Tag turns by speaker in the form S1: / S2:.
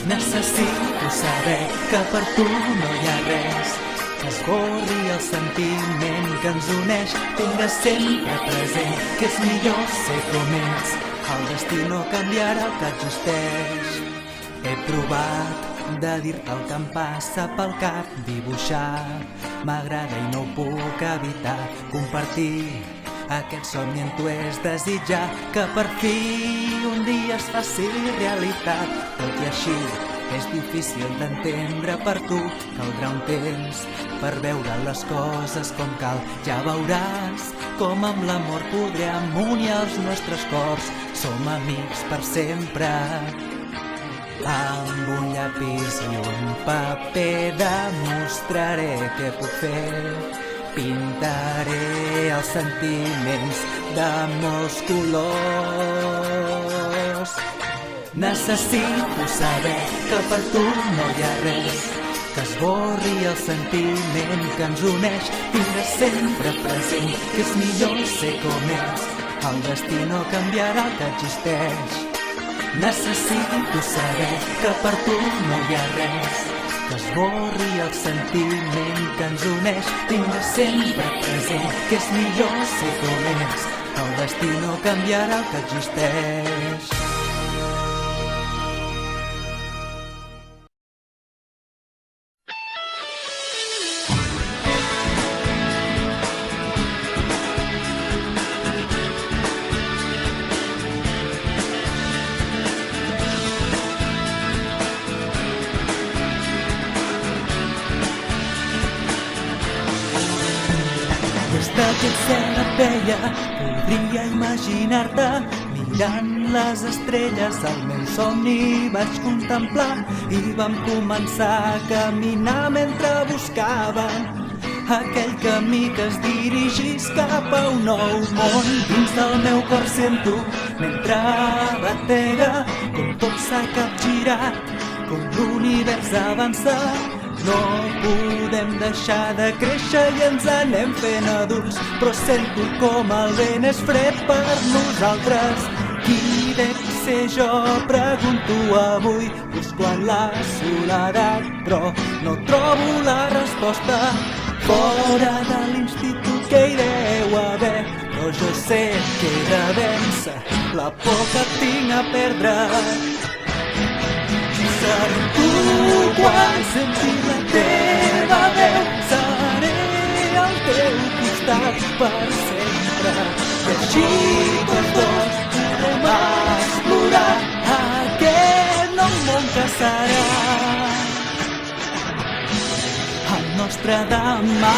S1: Necessito saber que per tu no hi ha res que esborri el sentiment que ens uneix. Tingues sempre present que és millor ser com ets. El destí no canviarà el que existeix. He provat de dir-te el que em passa pel cap, dibuixar m'agrada i no ho puc evitar. Compartir aquest somni amb tu és desitjar que per fi un dia es faci realitat. Tot i així és difícil d'entendre per tu, caldrà un temps per veure les coses com cal. Ja veuràs com amb l'amor podrem unir els nostres cors. Som amics per sempre. Amb un llapis i un paper demostraré què puc fer. Pintaré els sentiments de molts colors. Necessito saber que per tu no hi ha res que esborri el sentiment que ens uneix. Tingues sempre present que és millor ser com ets. El destí no canviarà el que existeix. Necessito saber que per tu no hi ha res que esborri el sentiment que ens uneix. Tingues sempre present que és millor ser com ets. El destí no canviarà el que existeix. Des d'aquest cel et veia, podria imaginar-te mirant les estrelles. El meu somni vaig contemplar i vam començar a caminar mentre buscàvem aquell camí que es dirigís cap a un nou món. Dins del meu cor sento mentre batega com tot s'ha capgirat, com l'univers avança. No podem deixar de créixer i ens anem fent adults, però sento com el vent és fred per nosaltres. Qui dec ser jo? Pregunto avui, busco en la soledat, però no trobo la resposta. Fora de l'institut que hi deu haver, però jo sé que he de vèncer la por que tinc a perdre. Seré tu quan senti la teva veu, seré al teu costat per sempre. I així tots dos podrem explorar aquest nou món que serà el nostre demà.